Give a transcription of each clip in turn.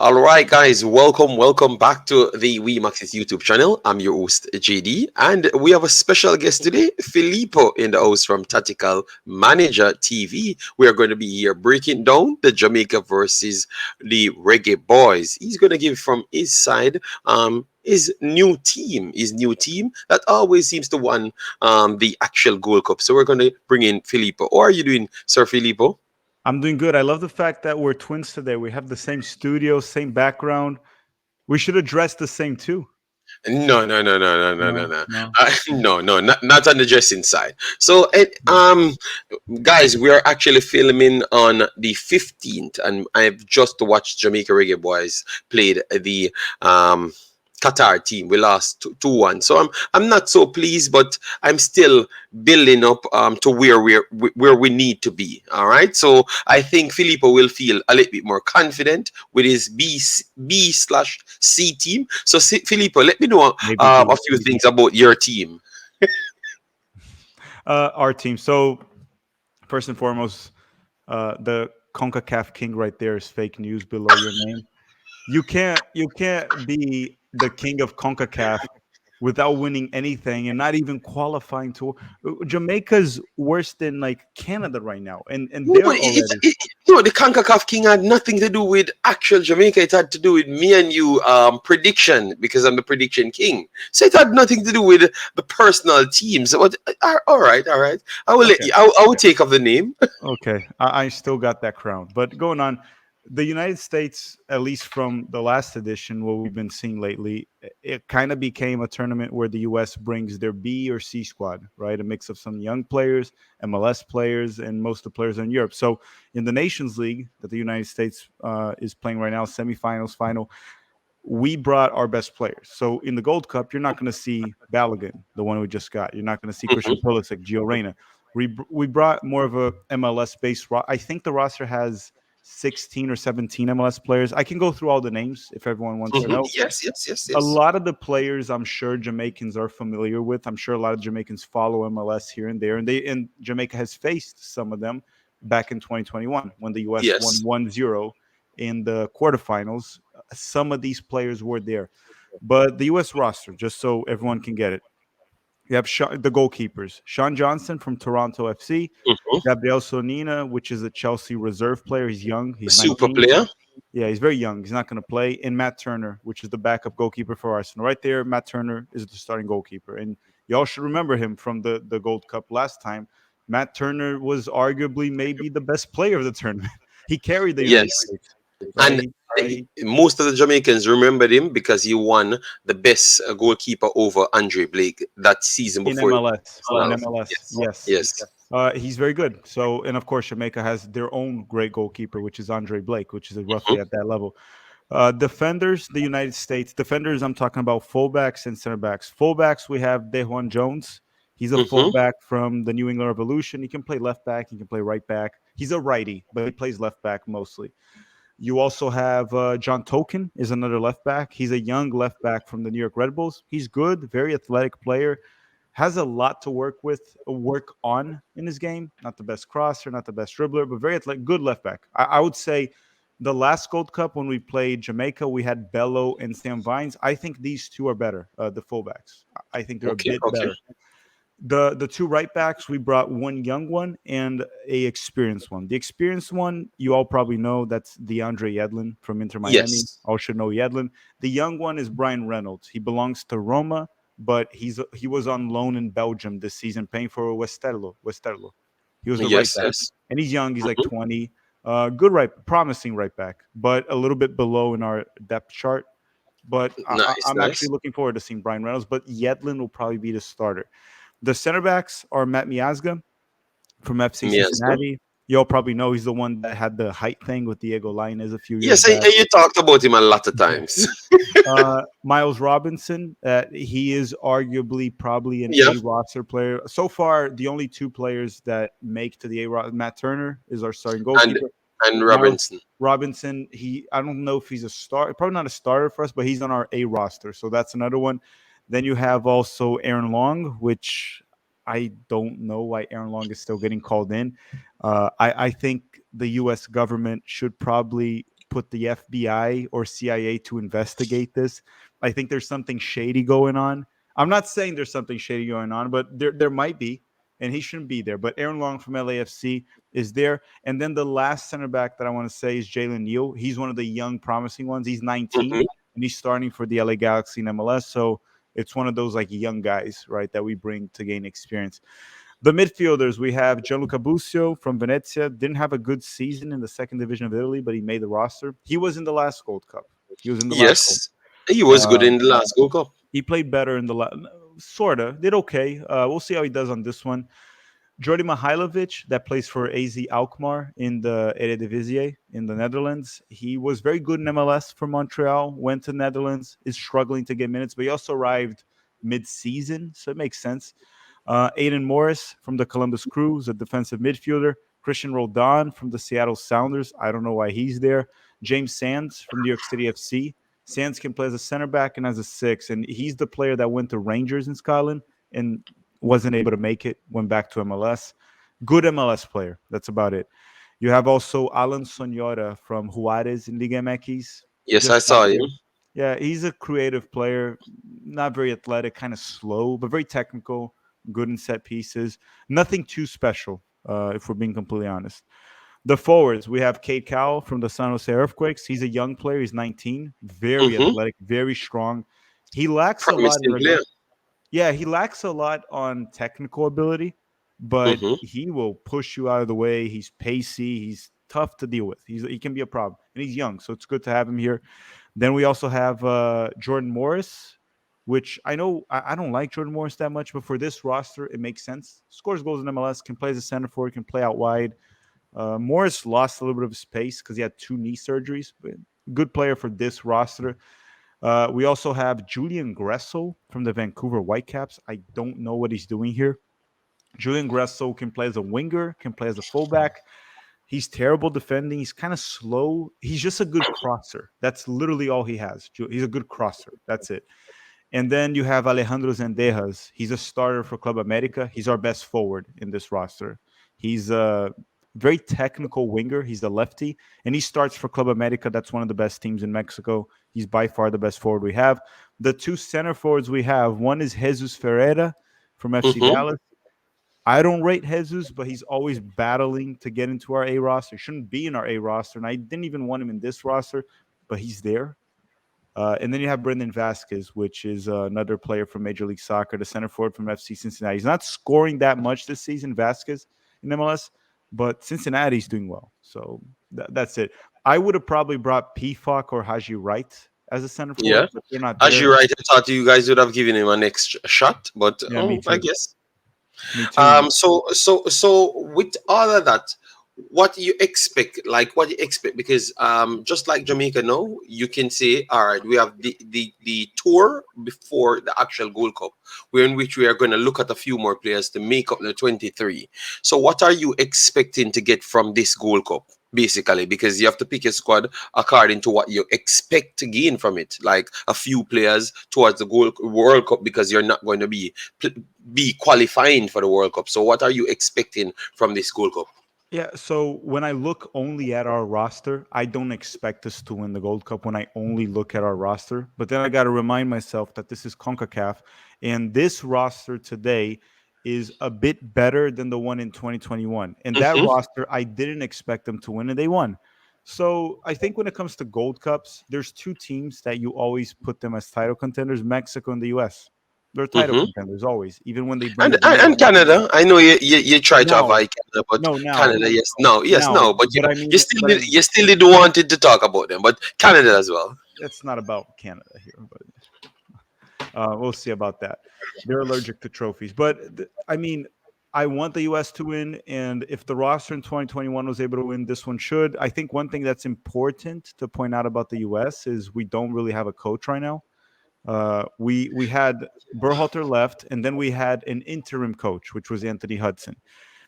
All right, guys, welcome back to the WeMaxit YouTube channel. I'm your host, JD, and we have a special guest today, Filippo, in the house from Tactical Manager TV. We are going to be here breaking down the Jamaica versus the Reggae Boys. He's going to give from his side his new team that always seems to win the actual Gold Cup. So we're going to bring in Filippo. How are you doing, Sir Filippo? I'm doing good. I love the fact that we're twins today. We have the same studio, same background. We should address the same too. No, no, no, no, no, no, no, No, no, no. no, no, not on the dressing side. So, guys, we are actually filming on the 15th, and I've just watched Jamaica Reggae Boys played the Qatar team. We lost 2-1, so I'm not so pleased, but I'm still building up to where we need to be. All right, so I think Filippo will feel a little bit more confident with his B/C team. So, Filippo, let me know Maybe B. a few things about your team. Our team. So first and foremost, the Concacaf king right there is fake news below your name. You can't be the king of CONCACAF without winning anything and not even qualifying to Jamaica's worse than like Canada right now. And No, but they're already no, the CONCACAF King had nothing to do with actual Jamaica. It had to do with me and you prediction because I'm the prediction king. So it had nothing to do with the personal teams. What? All right, all right. I will let okay. you. I will take off the name. Okay, I still got that crown. But going on, the United States, at least from the last edition, what we've been seeing lately, it kind of became a tournament where the U.S. brings their B or C squad, right? A mix of some young players, MLS players, and most of the players in Europe. So in the Nations League that the United States is playing right now, semifinals, final, we brought our best players. So in the Gold Cup, you're not going to see Balogun, the one we just got. You're not going to see Christian Mhm. Pulisic, Gio Reyna. We brought more of a MLS based. I think the roster has 16 or 17 MLS players. I can go through all the names if everyone wants to know. Yes, yes, yes, A yes. lot of the players I'm sure Jamaicans are familiar with. I'm sure a lot of Jamaicans follow MLS here and there, and Jamaica has faced some of them back in 2021 when the US won Yes. 1-0 in the quarterfinals. Some of these players were there. But the US roster, just so everyone can get it, you have the goalkeepers: Sean Johnson from Toronto FC, Mhm. Gabriel Sonina, which is a Chelsea reserve player. He's young, he's Super 19. player. Yeah, he's very young. He's not going to play. And Matt Turner, which is the backup goalkeeper for Arsenal. Right there, Matt Turner is the starting goalkeeper. And y'all should remember him from the Gold Cup last time. Matt Turner was arguably maybe the best player of the tournament. He carried the United Yes. States, right? And most of the Jamaicans remembered him because he won the best goalkeeper over Andre Blake that season In before he won MLS. In himself. MLS, Yes. yes. Yes. He's very good. So, and of course, Jamaica has their own great goalkeeper, which is Andre Blake, which is roughly Mhm. at that level. Defenders, the United States. Defenders, I'm talking about fullbacks and center backs. Fullbacks, we have Dejuan Jones. He's a Mhm. fullback from the New England Revolution. He can play left back. He can play right back. He's a righty, but he plays left back mostly. You also have John Token is another left back. He's a young left back from the New York Red Bulls. He's good, very athletic player. Has a lot to work on in his game. Not the best crosser, not the best dribbler, but very athletic, good left back. I would say the last Gold Cup when we played Jamaica, we had Bello and Sam Vines. I think these two are better, the fullbacks. I think they're a Okay. bit Okay. better. The two right backs, we brought one young one and a experienced one. The experienced one, you all probably know, that's DeAndre Yedlin from Inter Miami. Yes. All should know Yedlin. The young one is Brian Reynolds. He belongs to Roma, but he was on loan in Belgium this season, paying for Westerlo. He was the right Yes. back, Yes. and he's young. He's like Mhm. 20. Good right, promising right back, but a little bit below in our depth chart. But Nice. I'm actually Nice. looking forward to seeing Brian Reynolds. But Yedlin will probably be the starter. The center backs are Matt Miazga from FC Yes. Go. Cincinnati. You all probably know he's the one that had the height thing with Diego Lainez a few years Yes. back. You talked about him a lot of times. Miles Robinson, he is arguably probably an Yeah. A roster player. So far, the only two players that make to the A roster, Matt Turner is our starting And goalkeeper. Miles Robinson. Robinson, I don't know if he's a star, probably not a starter for us, but he's on our A roster. So that's another one. Then you have also Aaron Long, which I don't know why Aaron Long is still getting called in. I think the U.S. government should probably put the FBI or CIA to investigate this. I think there's something shady going on. I'm not saying there's something shady going on, but there might be, and he shouldn't be there. But Aaron Long from LAFC is there. And then the last center back that I want to say is Jalen Neal. He's one of the young, promising ones. He's 19, Hmm. and he's starting for the LA Galaxy in MLS. So it's one of those like young guys, right, that we bring to gain experience. The midfielders, we have Gianluca Busio from Venezia. Didn't have a good season in the second division of Italy, but he made the roster. He was in the last Gold Cup. He was in the last Gold. Yes, he was good Um, in the last Gold Cup. he played better in the sorta did okay. We'll see how he does on this one. Jordi Mihailovic, that plays for AZ Alkmaar in the Eredivisie in the Netherlands. He was very good in MLS for Montreal, went to Netherlands, is struggling to get minutes, but he also arrived mid-season, so it makes sense. Aiden Morris from the Columbus Crew is a defensive midfielder. Christian Roldan from the Seattle Sounders. I don't know why he's there. James Sands from New York City FC. Sands can play as a center back and as a six, and he's the player that went to Rangers in Scotland and wasn't able to make it, went back to MLS. Good MLS player. That's about it. You have also Alan Sonora from Juarez in Liga MX. Yes, I Just got saw him. there. Yeah, he's a creative player, not very athletic, kind of slow, but very technical, good in set pieces. Nothing too special, if we're being completely honest. The forwards, we have Kate Cowell from the San Jose Earthquakes. He's a young player. He's 19, very Hmm. athletic, very strong. He lacks a lot in Promising player. regard. Yeah, he lacks a lot on technical ability, but Hmm. he will push you out of the way. He's pacey. He's tough to deal with. He can be a problem, and he's young, so it's good to have him here. Then we also have Jordan Morris, which I know I don't like Jordan Morris that much, but for this roster, it makes sense. Scores goals in MLS, can play as a center forward, can play out wide. Morris lost a little bit of his pace because he had two knee surgeries, but good player for this roster. We also have Julian Gressel from the Vancouver Whitecaps. I don't know what he's doing here. Julian Gressel can play as a winger, can play as a fullback. He's terrible defending. He's kind of slow. He's just a good crosser. That's literally all he has. He's a good crosser. That's it. And then you have Alejandro Zendejas. He's a starter for Club America. He's our best forward in this roster. He's a very technical winger. He's a lefty, and he starts for Club America. That's one of the best teams in Mexico. He's by far the best forward we have. The two center forwards we have, one is Jesus Ferreira from FC Hmm. Dallas. I don't rate Jesus, but he's always battling to get into our A roster. He shouldn't be in our A roster, and I didn't even want him in this roster, but he's there. And then you have Brendan Vasquez, which is another player from Major League Soccer, the center forward from FC Cincinnati. He's not scoring that much this season, Vasquez, in MLS, but Cincinnati's doing well. So that's it. I would have probably brought Pfok or Haji Wright as a center Yeah. forward, but they're not As there. you right, I thought you guys would have given him an extra shot, but Yeah, me I too. guess. Me too. So with all of that, what you expect? Like what you expect? Because just like Jamaica now, you can say, all right, we have the tour before the actual Gold Cup, where in which we are going to look at a few more players to make up the 23. So what are you expecting to get from this Gold Cup? Basically, because you have to pick your squad according to what you expect to gain from it, like a few players towards the World Cup, because you're not going to be qualifying for the World Cup. So what are you expecting from this Gold Cup? Yeah, so when I look only at our roster, I don't expect us to win the Gold Cup when I only look at our roster. But then I got to remind myself that this is CONCACAF, and this roster today is a bit better than the one in 2021. And that Hmm. roster, I didn't expect them to win, and they won. So I think when it comes to Gold Cups, there's two teams that you always put them as title contenders: Mexico and the U.S. They're title Hmm. contenders always, even when they bring And, a and winner and home. Canada, I know you try to Now, avoid Canada, but no, now, Canada, yes, no, yes, now, no, but but I you mean, still you still didn't wanted to talk about them, but Canada as well. it's not about Canada here, but we'll see about that. They're allergic to trophies, but I mean, I want the U.S. to win, and if the roster in 2021 was able to win, this one should. I think one thing that's important to point out about the U.S. is we don't really have a coach right now. We had Berhalter left, and then we had an interim coach, which was Anthony Hudson.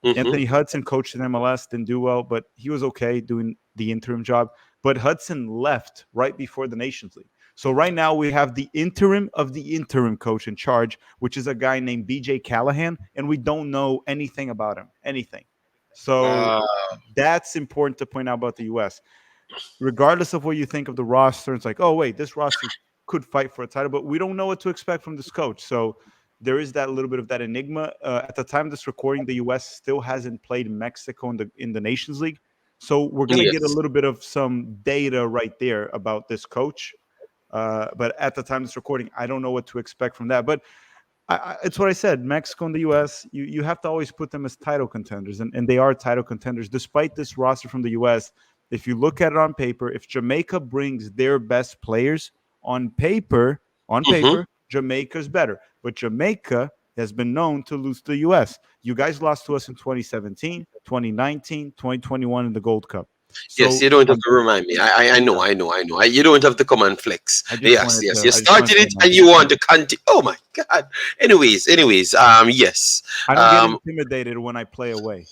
Hmm. Anthony Hudson coached in MLS, didn't do well, but he was okay doing the interim job. But Hudson left right before the Nations League. So right now we have the interim coach in charge, which is a guy named BJ Callahan, and we don't know anything about him, anything. So Uh, that's important to point out about the US. regardless of what you think of the roster, it's like, oh wait, this roster could fight for a title, but we don't know what to expect from this coach. So there is that little bit of that enigma. At the time of this recording, the U.S. still hasn't played Mexico in the Nations League, so we're gonna get a Yes. little bit of some data right there about this coach. But at the time of this recording, I don't know what to expect from that. But it's what I said. Mexico and the U.S. You have to always put them as title contenders, and they are title contenders despite this roster from the U.S. If you look at it on paper, if Jamaica brings their best players on paper, Hmm. Jamaica's better. But Jamaica has been known to lose to the U.S. You guys lost to us in 2017, 2019, 2021 in the Gold Cup. Yes, So you don't have to remind me. I know, yeah, I know. You don't have to come and flex. Yes, yes. You I just wanted started to it and remind you. you want to continue. Oh my God. Anyways. Yes. I don't get Um, intimidated when I play away.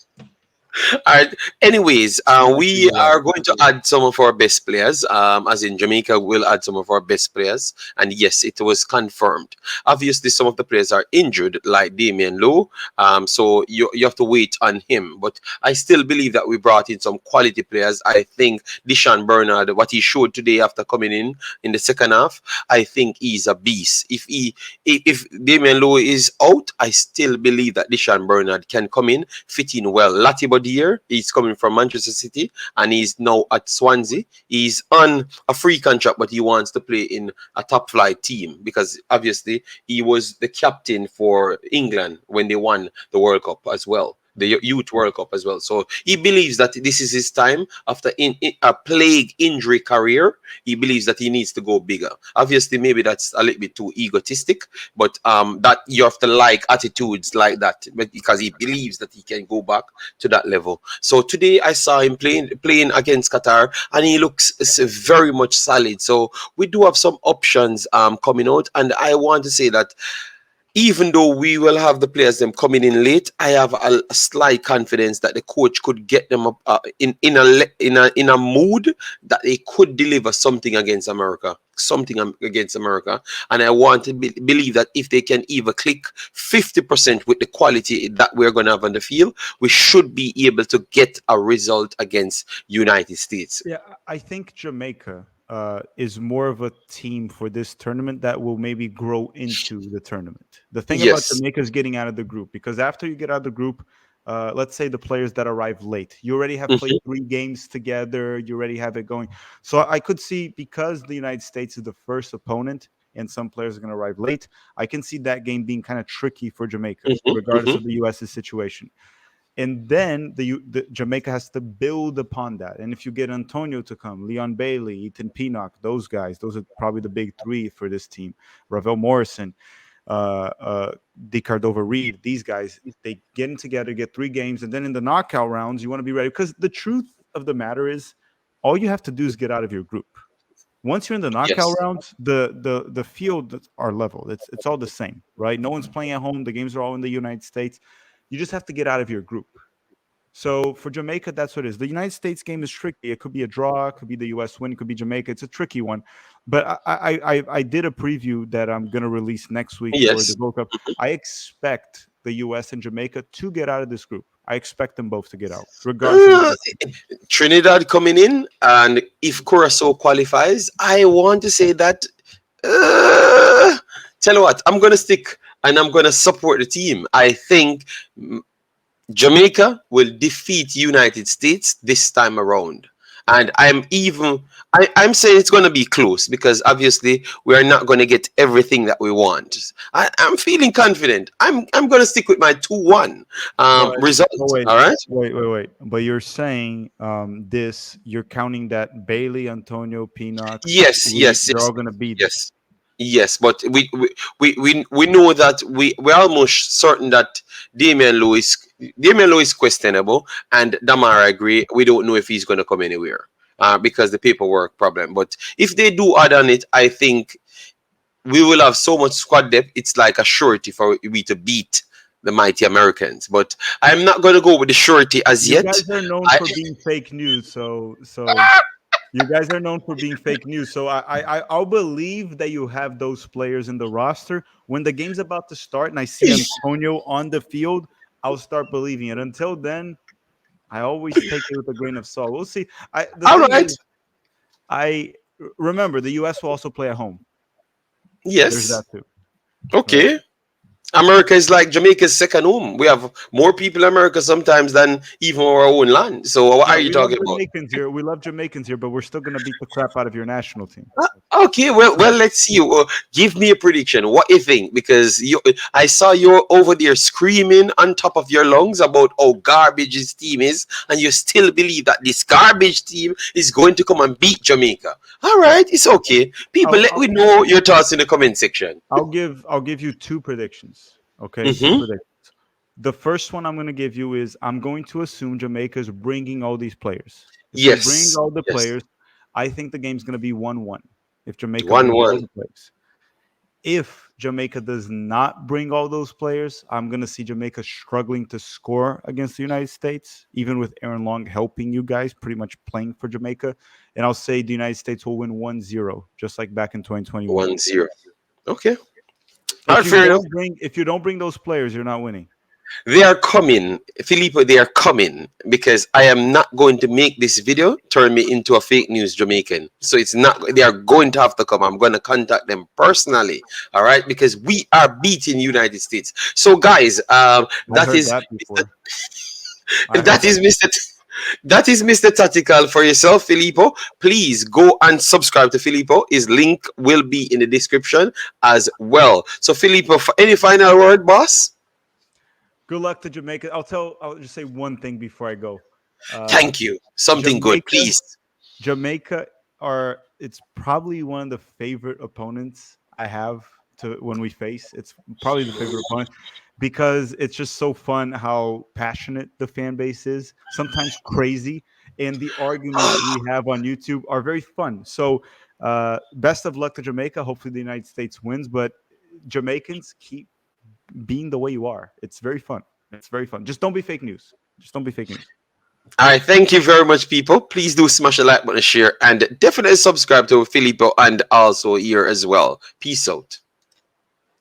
All right. Anyways, Unlike the we U.S. are going to add some of our best players. As in Jamaica, will add some of our best players, and yes, it was confirmed. Obviously, some of the players are injured, like Damian Lowe. So you have to wait on him. But I still believe that we brought in some quality players. I think Deshaun Bernard, what he showed today after coming in the second half, I think he's a beast. If Damian Lowe is out, I still believe that Deshaun Bernard can come in, fit in well. Latiba Deer, he's coming from Manchester City and he's now at Swansea. He's on a free contract, but he wants to play in a top flight team because obviously he was the captain for England when they won the World Cup as well. The Youth World Cup as well. So he believes that this is his time after in a plague injury career. He believes that he needs to go bigger. Obviously, maybe that's a little bit too egotistic, but that you have to like attitudes like that, but because he believes that he can go back to that level. So today I saw him playing against Qatar, and he looks very much solid. So we do have some options coming out, and I want to say that even though we will have the players them coming in late, I have a slight confidence that the coach could get them up in a mood that they could deliver something against America, against America, and I want to believe that if they can even click 50% with the quality that we're going to have on the field, we should be able to get a result against United States. Yeah, I think Jamaica is more of a team for this tournament that will maybe grow into the tournament. The thing about Yes. Jamaica is getting out of the group because after you get out of the group, let's say the players that arrive late, you already have played Hmm. 3 games together, you already have it going. So I could see because the United States is the first opponent and some players are going to arrive late, I can see that game being kind of tricky for Jamaica, Hmm. regardless Hmm. of the US's situation. And then the Jamaica has to build upon that. And if you get Antonio to come, Leon Bailey, Ethan Pinock, those guys, those are probably the big three for this team. Ravel Morrison, Di Cardova Reed, these guys, they get in together, get 3 games, and then in the knockout rounds, you want to be ready. Because the truth of the matter is, all you have to do is get out of your group. Once you're in the knockout Yes. rounds, the field are level. It's all the same, right? No one's playing at home. The games are all in the United States. You just have to get out of your group. So for Jamaica, that's what it is. The United States game is tricky. It could be a draw, it could be the US win, it could be Jamaica. It's a tricky one. But I did a preview that I'm gonna release next week for the Yes. Gold Cup. I expect the US and Jamaica to get out of this group. I expect them both to get out, regardless of the Uh, system. Trinidad coming in, and if Curacao qualifies, I want to say that. Uh, Tell you what, I'm gonna stick and I'm gonna support the team. I think Jamaica will defeat United States this time around. And I'm saying it's gonna be close because obviously we are not gonna get everything that we want. I'm feeling confident. I'm gonna stick with my 2-1 But result. oh wait, All right. wait. But you're saying this? You're counting that Bailey, Antonio, Pinock, Yes, Reed, yes, they're yes, all gonna be there. yes, yes. But we know that we're almost certain that Damian Lewis Damian Lewis is questionable, and Damara agree. We don't know if he's going to come anywhere because the paperwork problem. But if they do add on it, I think we will have so much squad depth. It's like a surety for we to beat the mighty Americans. But I'm not going to go with the surety as You yet. guys are known I for being fake news, so you guys are known for being fake news. So I'll believe that you have those players in the roster when the game's about to start and I see Antonio on the field. I'll start believing it. Until then, I always take it with a grain of salt. We'll see. The all thing right. is, I remember the U.S. will also play at home. There's that Yes. too, right? Okay. America is like Jamaica's second home. We have more people in America sometimes than even our own land. So what are Yeah, you we love talking about? Jamaicans here. We love Jamaicans here, but we're still gonna beat the crap out of your national team. Okay, well, let's see. Give me a prediction. What you think? Because I saw you over there screaming on top of your lungs about how garbage this team is, and you still believe that this garbage team is going to come and beat Jamaica. All Right. right, it's okay. People, I'll, let I'll me know your thoughts in the comment section. I'll give you two predictions. Okay, two Mm-hmm. predictions. The first one I'm going to give you is I'm going to assume Jamaica's bringing all these players. If they bring Yes, all the yes. players, I think the game's going to be 1-1 if Jamaica brings all 1-1. the players. If Jamaica does not bring all those players, I'm going to see Jamaica struggling to score against the United States, even with Aaron Long helping you guys, pretty much playing for Jamaica. And I'll say the United States will win 1-0, just like back in 2021. 1-0. Okay. All If right, you fair enough. don't bring if you don't bring those players, you're not winning. They are coming, Filippo. They are coming because I am not going to make this video turn me into a fake news Jamaican. So it's not. They are going to have to come. I'm going to contact them personally. All right, because we are beating United States. So guys, I that heard is that before. I heard that that is Mr. That is Mr. Tactical for yourself, Filippo. Please go and subscribe to Filippo. His link will be in the description as well. So Filippo, any final word, boss? Good luck to Jamaica. I'll just say one thing before I go. Uh, Thank you. Something good, Jamaica, please. Jamaica are it's probably one of the favorite opponents I have to when we face. It's probably the favorite opponent because it's just so fun how passionate the fan base is. Sometimes crazy, and the arguments we have on YouTube are very fun. So, best of luck to Jamaica. Hopefully, the United States wins, but Jamaicans keep being the way you are. It's very fun. It's very fun. Just don't be fake news. Just don't be fake news. All right, thank you very much, people. Please do smash the like button, share, and definitely subscribe to Filippo and also here as well. Peace out.